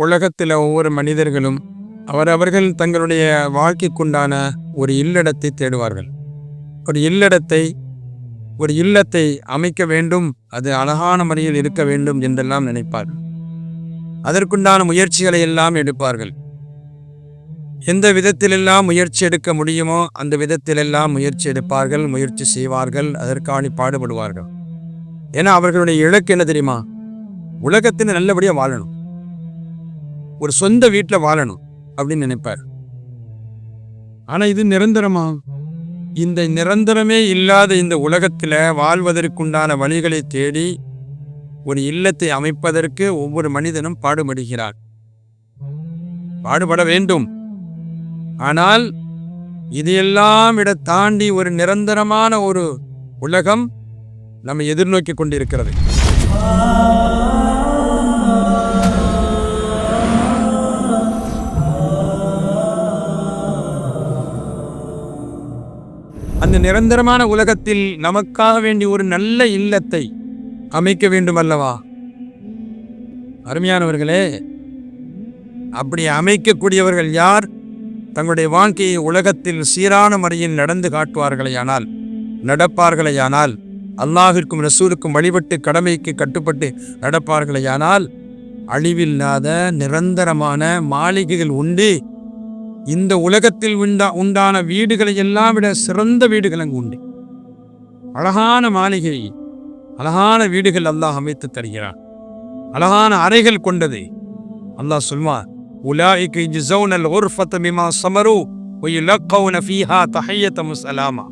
உலகத்தில் ஒவ்வொரு மனிதர்களும் அவரவர்கள் தங்களுடைய வாழ்க்கைக்குண்டான ஒரு இல்லடத்தை தேடுவார்கள். ஒரு இல்லத்தை அமைக்க வேண்டும், அது அழகான முறையில் இருக்க வேண்டும் என்றெல்லாம் நினைப்பார்கள். அதற்குண்டான முயற்சிகளை எல்லாம் எடுப்பார்கள். எந்த விதத்திலெல்லாம் முயற்சி எடுக்க முடியுமோ அந்த விதத்திலெல்லாம் முயற்சி எடுப்பார்கள், முயற்சி செய்வார்கள், அதற்காக பாடுபடுவார்கள். ஏன்னா அவர்களுடைய இலக்கு என்ன தெரியுமா? உலகத்தில் நல்லபடியாக வாழணும், ஒரு சொந்த வீட்டில் வாழணும் அப்படின்னு நினைப்பார். ஆனால் இது நிரந்தரமா? இந்த நிரந்தரமே இல்லாத இந்த உலகத்தில் வாழ்வதற்குண்டான வழிகளை தேடி ஒரு இல்லத்தை அமைப்பதற்கு ஒவ்வொரு மனிதனும் பாடுபடுகிறார், பாடுபட வேண்டும். ஆனால் இதையெல்லாம் விட தாண்டி ஒரு நிரந்தரமான ஒரு உலகம் நம்ம எதிர்நோக்கி கொண்டிருக்கிறது. அந்த நிரந்தரமான உலகத்தில் நமக்காக வேண்டி ஒரு நல்ல இல்லத்தை அமைக்க வேண்டும் அல்லவா? அருமையானவர்களே, அப்படி அமைக்கக்கூடியவர்கள் யார்? தங்களுடைய வாழ்க்கையை உலகத்தில் சீரான முறையில் நடந்து காட்டுவார்களேயானால், நடப்பார்களேயானால், அல்லாஹிற்கும் ரசூலுக்கும் வழிபட்டு கடமைக்கு கட்டுப்பட்டு நடப்பார்களேயானால், அழிவில்லாத நிரந்தரமான மாளிகைகள் உண்டு. இந்த உலகத்தில் உண்டான வீடுகளை எல்லாம் விட சிறந்த வீடுகள் அங்கு உண்டு. அழகான மாளிகை, அழகான வீடுகள் அல்லாஹ் அமைத்து தருகிறான். அழகான அறைகள் கொண்டது. அல்லாஹ் சொல்வான், உலாயிக யஜ்ஸௌனல் குர்ஃபத பிமா ஸபரு வ யுலக்கௌன ஃபீஹா தஹிய்யத்தம் ஸலாமா.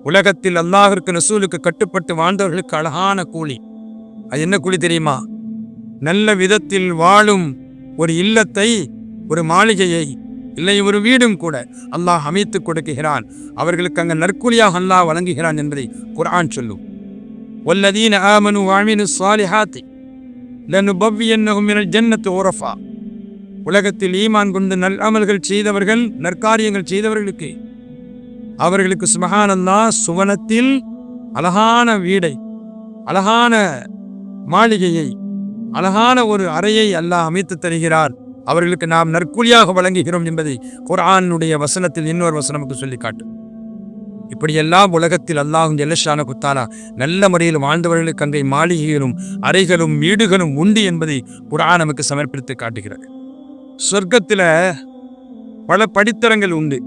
உலகத்தில் அல்லாஹ்விற்கு ரசூலுக்கு கட்டுப்பட்டு வாழ்ந்தவர்களுக்கு அழகான கூலி. அது என்ன கூலி தெரியுமா? நல்ல விதத்தில் வாழும் ஒரு இல்லத்தை, ஒரு மாளிகையை, இல்லை ஒரு வீடும் கூட அல்லாஹ் அமைத்து கொடுக்கிறான். அவர்களுக்கு அங்கே நற்கூலியாக அல்லாஹ் வழங்குகிறான் என்பதை குர்ஆன் சொல்லும். வல்லதீன ஆமனு வ அமிலுஸ் ஸாலிஹாத்தி லனுபவ்வியன்னஹும் மினல் ஜன்னத்தி உரஃபா. உலகத்தில் ஈமான் கொண்டு நல் அமல்கள் செய்தவர்கள், நற்காரியங்கள் செய்தவர்களுக்கு அவர்களுக்கு சுப்ஹானல்லாஹ் சுவனத்தில் அழகான வீடை, அழகான மாளிகையை, அழகான ஒரு அறையை அல்லாஹ் அமைத்து தருகிறார். அவர்களுக்கு நாம் நற்கூலியாக வழங்குகிறோம் என்பதை குர்ஆனுடைய வசனத்தில் இன்னொரு வசனம் நமக்கு சொல்லி காட்டும். இப்படியெல்லாம் உலகத்தில் அல்லாஹ் ஜல்லஷானஹு வ தஆலா நல்ல முறையில் வாழ்ந்தவர்களுக்கு அங்கே மாளிகைகளும் அறைகளும் வீடுகளும் உண்டு என்பதை குர்ஆன் நமக்கு சமர்ப்பித்து காட்டுகிறது. சொர்க்கத்தில் பல படித்தரங்கள் உண்டு.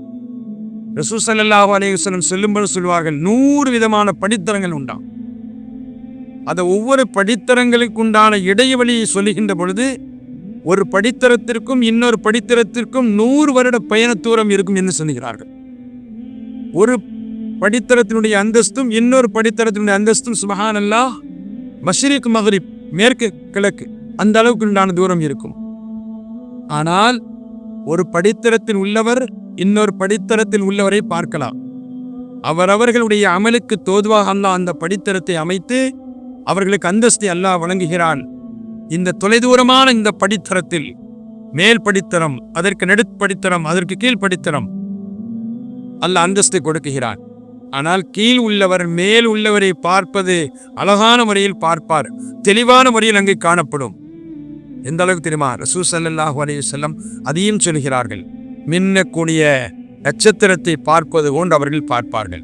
ரசூல் ஸல்லல்லாஹு அலைஹி வஸல்லம் சொல்லும்போது சொல்வார்கள், 100 விதமான படித்தரங்கள் உண்டாம். அதை ஒவ்வொரு படித்தரங்களுக்கு உண்டான இடைவெளியை சொல்லுகின்ற பொழுது ஒரு படித்தரத்திற்கும் இன்னொரு படித்தரத்திற்கும் 100 வருட பயண தூரம் இருக்கும் என்று சொல்லுகிறார்கள். ஒரு படித்தரத்தினுடைய அந்தஸ்தும் இன்னொரு படித்தரத்தினுடைய அந்தஸ்தும் சுப்ஹானல்லாஹ் மஷ்ரிக் மக்ரிப், மேற்கு கிழக்கு, அந்த அளவுக்கு உண்டான தூரம் இருக்கும். ஆனால் ஒரு படித்தரத்தில் உள்ளவர் இன்னொரு படித்தரத்தில் உள்ளவரை பார்க்கலாம். அவரவர்களுடைய அமலுக்கு தோதுவாக அல்லாஹ் அந்த படித்தரத்தை அமைத்து அவர்களுக்கு அந்தஸ்தை அல்லாஹ் வழங்குகிறான். இந்த தொலைதூரமான இந்த படித்தரத்தில் மேல் படித்தரம், அதற்கு நடுப்படித்தரம், அதற்கு கீழ் படித்தரம், அல்லாஹ் அந்தஸ்தை கொடுக்குகிறான். ஆனால் கீழ் உள்ளவர் மேல் உள்ளவரை பார்ப்பது அழகான முறையில் பார்ப்பார், தெளிவான முறையில் அங்கே காணப்படும். எந்த அளவுக்கு தெரியுமா? ரசூல் ஸல்லல்லாஹு அலைஹி வஸல்லம் அதையும் சொல்கிறார்கள். மின்னக்கூடிய நட்சத்திரத்தை பார்ப்பது போன்று அவர்கள் பார்ப்பார்கள்.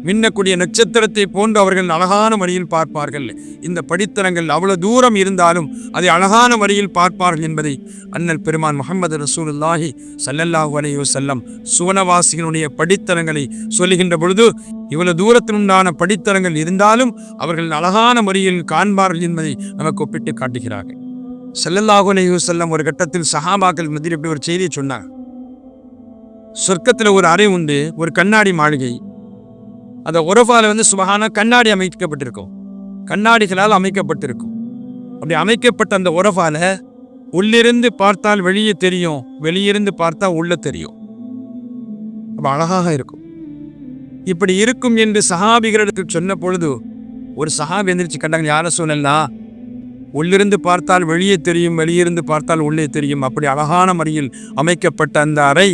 மின்னக்கூடிய நட்சத்திரத்தை போன்று அவர்கள் அழகான முறையில் பார்ப்பார்கள். இந்த படித்தரங்கள் அவ்வளவு தூரம் இருந்தாலும் அதை அழகான முறையில் பார்ப்பார்கள் என்பதை அண்ணல் பெருமான் முஹம்மது ரசூலுல்லாஹி ஸல்லல்லாஹு அலைஹி வஸல்லம் சுவனவாசிகளுடைய படித்தரங்களை சொல்லுகின்ற பொழுது, இவ்வளவு தூரத்தில் உண்டான படித்தரங்கள் இருந்தாலும் அவர்கள் அழகான முறையில் காண்பார்கள் என்பதை நமக்கு ஒப்பிட்டு காட்டுகிறார்கள். ஸல்லல்லாஹு அலைஹி வஸல்லம் ஒரு கட்டத்தில் சஹாபாக்கள் மத்தியில் இப்படி ஒரு செய்தியை சொன்னாங்க. சொர்க்கத்தில் ஒரு அறை உண்டு, ஒரு கண்ணாடி மாளிகை. அந்த உரஃபால சுபஹான கண்ணாடி அமைக்கப்பட்டிருக்கும், கண்ணாடிகளால் அமைக்கப்பட்டிருக்கும். அப்படி அமைக்கப்பட்ட அந்த உரஃபால உள்ளிருந்து பார்த்தால் வெளியே தெரியும், வெளியிருந்து பார்த்தா உள்ள தெரியும். அப்போ அழகாக இருக்கும். இப்படி இருக்கும் என்று சஹாபிகளுக்கு சொன்ன பொழுது ஒரு சஹாபி எந்திரிச்சு கண்டாங்க, யார சொல்லலாம், உள்ளிருந்து பார்த்தால் வெளியே தெரியும், வெளியிருந்து பார்த்தால் உள்ளே தெரியும். அப்படி அழகான முறையில் அமைக்கப்பட்ட அந்த அறை,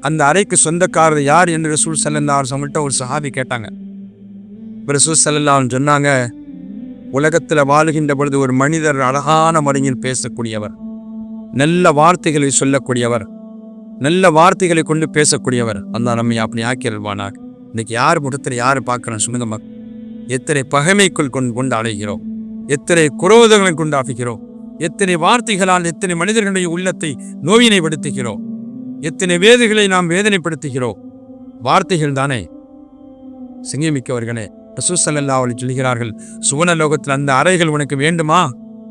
அந்த அறைக்கு சொந்தக்காரர் யார் என்று ரசூல் ஸல்லல்லாஹு அலைஹி வஸல்லம் ஒரு சஹாபி கேட்டாங்க. ரசூல் ஸல்லல்லாஹு அலைஹி வஸல்லம் சொன்னாங்க, உலகத்தில் வாழுகின்ற பொழுது ஒரு மனிதர் அழகான முறையில் பேசக்கூடியவர், நல்ல வார்த்தைகளை சொல்லக்கூடியவர், நல்ல வார்த்தைகளை கொண்டு பேசக்கூடியவர். அல்லாஹ் நம்மை அப்படி ஆக்கியல்வானாக. இன்னைக்கு யார் முகத்தில் யார் பார்க்குறோம்? சுமந்தமாக எத்தனை பகைமைக்குள் கொண்டு அலைகிறோம், எத்தனை குரோதங்களை கொண்டு ஆக்குகிறோம், எத்தனை வார்த்தைகளால் எத்தனை மனிதர்களுடைய உள்ளத்தை நோயினைப்படுத்துகிறோம், எத்தனை வேதனைகளை நாம் வேதனைப்படுத்துகிறோம். வார்த்தைகள் தானே. சிங்கமிக்கவர்களே, ரசூல் ஸல்லல்லாஹு அலைஹி சொல்கிறார்கள், சுவனலோகத்தில் அந்த அறைகள் உனக்கு வேண்டுமா?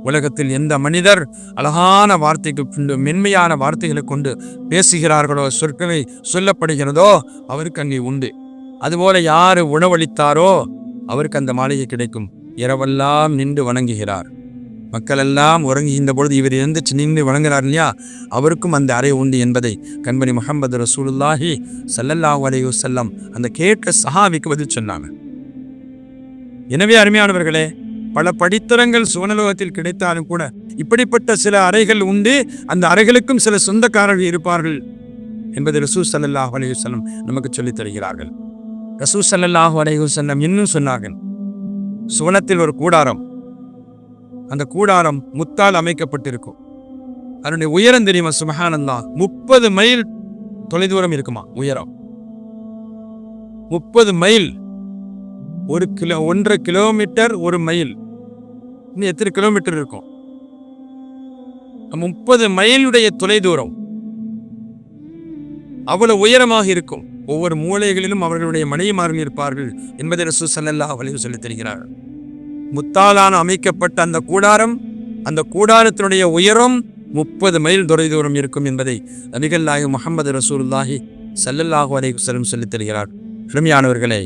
உலகத்தில் எந்த மனிதர் அழகான வார்த்தைக்கு மென்மையான வார்த்தைகளை கொண்டு பேசுகிறார்களோ, சொற்களை சொல்லப்படுகிறதோ அவருக்கு அங்கே உண்டு. அதுபோல யார் உணவளித்தாரோ அவருக்கு அந்த மாளிகை கிடைக்கும். இரவெல்லாம் நின்று வணங்குகிறார், மக்கள் எல்லாம் உறங்குகின்ற பொழுது இவர் எழுந்துச்சு நின்று வணங்குகிறார் இல்லையா, அவருக்கும் அந்த அறை உண்டு என்பதை கண்மணி முஹம்மது ரசூலுல்லாஹி ஸல்லல்லாஹு அலைஹி வஸல்லம் அந்த கேட்ட சஹாபிக்கு பதில் சொன்னாங்க. எனவே அருமையானவர்களே, பல படித்தரங்கள் சுவனலோகத்தில் கிடைத்தாலும் கூட இப்படிப்பட்ட சில அறைகள் உண்டு. அந்த அறைகளுக்கும் சில சொந்தக்காரர்கள் இருப்பார்கள் என்பதை ரசூல் ஸல்லல்லாஹு அலைஹி வஸல்லம் நமக்கு சொல்லித் தருகிறார்கள். ரசூல் ஸல்லல்லாஹு அலைஹி வஸல்லம் இன்னும் சொன்னார்கள், சுவனத்தில் ஒரு கூடாரம், அந்த கூடாரம் முத்தால் அமைக்கப்பட்டிருக்கும். அதனுடைய உயரம் தெரியுமா? சுப்ஹானல்லாஹ், 30 மைல் தொலைதூரம் இருக்குமா உயரம். 30 மைல், 1.5 கிலோமீட்டர், 1 மைல், இன்னும் எத்தனை கிலோமீட்டர் இருக்கும்? 30 மைலுடைய தொலைதூரம், அவ்வளவு உயரமாக இருக்கும். ஒவ்வொரு மூலைகளிலும் அவர்களுடைய மனைவிமார்கள் இருப்பார்கள் என்பதை ரசூல் ஸல்லல்லாஹு அலைஹி வஸல்லம் சொல்லித் தருகிறார்கள். முத்தாலான அமைக்கப்பட்ட அந்த கூடாரம், அந்த கூடாரத்தினுடைய உயரம் 30 மைல் தொலைதூரம் இருக்கும் என்பதை நபிகள் நாயகம் முஹம்மது ரசூலுல்லாஹி ஸல்லல்லாஹு அலைஹி வஸல்லம் சொல்லித் தருகிறார். பெருமையானவர்களே,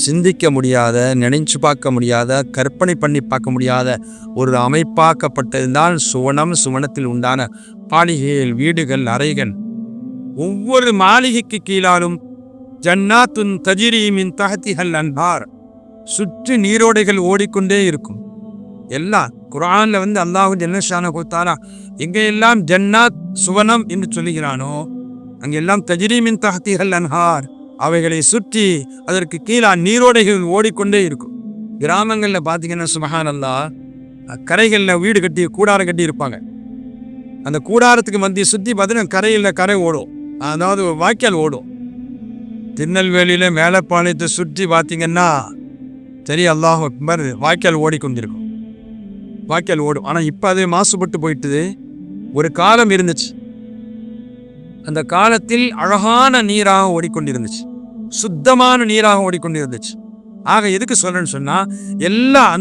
சிந்திக்க முடியாத, நினைச்சு பார்க்க முடியாத, கற்பனை பண்ணி பார்க்க முடியாத ஒரு அமைப்பாக்கப்பட்டதுதான் சுவனம். சுவனத்தில் உண்டான மாளிகைகள், வீடுகள், அறைகள். ஒவ்வொரு மாளிகைக்கு கீழாலும் ஜன்னாத்துன் தஜ்ரி மின் தஹ்திஹல் அன்ஹார், சுற்றி நீரோடைகள் ஓடிக்கொண்டே இருக்கும். எல்லாம் குர்ஆன்ல அல்லாஹ் ஜல்ல ஷானஹு வ தஆலா எங்கெல்லாம் ஜன்னாத் சுவனம் என்று சொல்லுகிறானோ அங்கெல்லாம் தஜ்ரி மின் தஹ்திஹல் அன்ஹார், அவைகளை சுற்றி அதற்கு கீழே நீரோடைகள் ஓடிக்கொண்டே இருக்கும். கிராமங்களில் பார்த்தீங்கன்னா சுப்ஹானல்லாஹ், கரைகளில் வீடு கட்டி கூடாரம் கட்டி இருப்பாங்க. அந்த கூடாரத்துக்கு மத்திய சுற்றி பார்த்தீங்கன்னா கரை ஓடும், அதாவது வாய்க்கால் ஓடும். திருநெல்வேலியில மேலப்பாளையத்தை சுற்றி பார்த்தீங்கன்னா சரி, அல்லாஹ் அக்பர், வாய்க்கால் ஓடிக்கொண்டிருக்கும். வாய்க்கால் ஓடும். ஆனால் இப்போ அது மாசுபட்டு போயிட்டுது. ஒரு காலம் இருந்துச்சு, அந்த காலத்தில் அழகான நீராக ஓடிக்கொண்டிருந்துச்சு, சுத்தமான நீராக ஓடிக்கொண்டிருந்துச்சு. ஆக எதுக்கு சொல்றேன்னு சொன்னா, எல்லாம்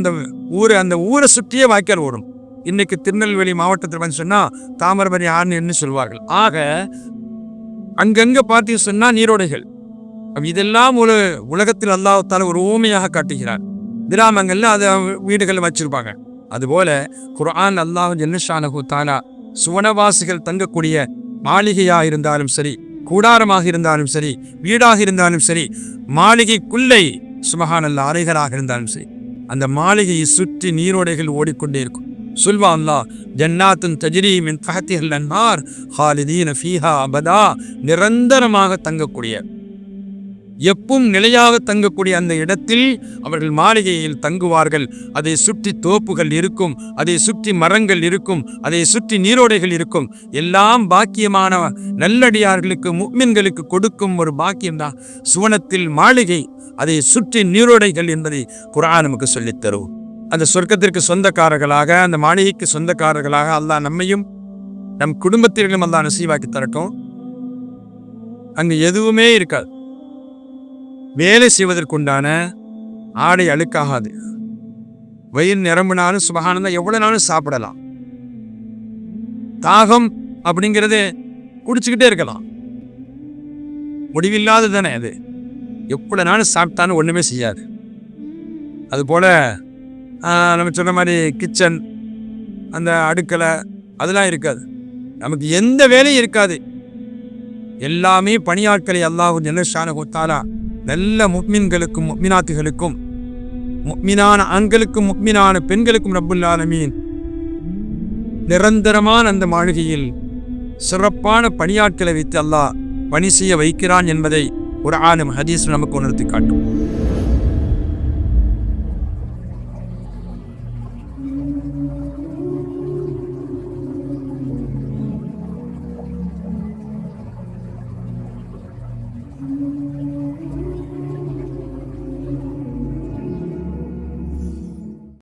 அந்த ஊரை சுற்றியே வாய்க்கால் ஓடும். இன்னைக்கு திருநெல்வேலி மாவட்டத்தில் சொன்னா தாமிரபரணி ஆறுன்னு சொல்வார்கள். ஆக அங்கங்க பார்த்து சொன்னா நீரோடைகள். இதெல்லாம் உலகத்தில் அல்லாஹ் தஆலா ஒரு ஊமையாக காட்டுகிறார். கிராமங்கள்ல அதை வீடுகள் வச்சிருப்பாங்க. அதுபோல குர்ஆன் அல்லாஹ் ஜல்ல ஷானஹு வ தஆலா சுவனவாசிகள் தங்கக்கூடிய மாளிகையாக இருந்தாலும் சரி, கூடாரமாக இருந்தாலும் சரி, வீடாக இருந்தாலும் சரி, மாளிகைக்குள்ளே சுப்ஹானல்லாஹ் அறைகளாக இருந்தாலும் சரி, அந்த மாளிகையை சுற்றி நீரோடைகள் ஓடிக்கொண்டே இருக்கும். சொல்வா அல்லாஹ், ஜன்னாத்துன் தஜ்ரி மின் தஹ்திஹல் அன்ஹார் ஹாலிதீன ஃபீஹா அபதா, நிரந்தரமாக தங்கக்கூடிய, எப்பவும் நிலையாக தங்கக்கூடிய அந்த இடத்தில் அவர்கள் மாளிகையில் தங்குவார்கள். அதை சுற்றி தோப்புகள் இருக்கும், அதை சுற்றி மரங்கள் இருக்கும், அதை சுற்றி நீரோடைகள் இருக்கும். எல்லாம் பாக்கியமான நல்லடியார்களுக்கு, முஃமின்களுக்கு கொடுக்கும் ஒரு பாக்கியம்தான் சுவனத்தில் மாளிகை, அதை சுற்றி நீரோடைகள் என்பதை குர்ஆன் நமக்கு சொல்லித் தரும். அந்த சொர்க்கத்திற்கு சொந்தக்காரர்களாக, அந்த மாளிகைக்கு சொந்தக்காரர்களாக அல்லாஹ் நம்மையும் நம் குடும்பத்திற்கும் அல்லாஹ் நசீவாக்கி தரட்டும். அங்கு எதுவுமே இருக்காது. வேலை செய்வதற்குண்டான ஆடை அழுக்காகாது. வயிறு நிரம்பினாலும் சுபஹானல்லாஹ் எவ்வளவு நாளும் சாப்பிடலாம். தாகம் அப்படிங்கிறது குடிச்சுக்கிட்டே இருக்கலாம், முடிவில்லாது தானே. அது எவ்வளவு நாளும் சாப்பிட்டாலும் ஒண்ணுமே செய்யாது. அதுபோல நம்ம சொன்ன மாதிரி கிச்சன், அந்த அடுக்கலை, அதெல்லாம் இருக்காது. நமக்கு எந்த வேலையும் இருக்காது. எல்லாமே பணியாட்களை அல்லாஹ் ஜல்ல ஷானஹு வ தஆலா நல்ல முஃமின்களுக்கும் முஃமினாத்துகளுக்கும், முஃமினான ஆண்களுக்கும் முஃமினான பெண்களுக்கும் ரப்புல் ஆலமீன் நிரந்தரமான அந்த மாளிகையில் சிறப்பான பணியாட்களை வைத்து அல்லாஹ் பணி செய்ய வைக்கிறான் என்பதை ஒரு ஆலம் ஹதீஸ் நமக்கு உணர்த்தி காட்டும்.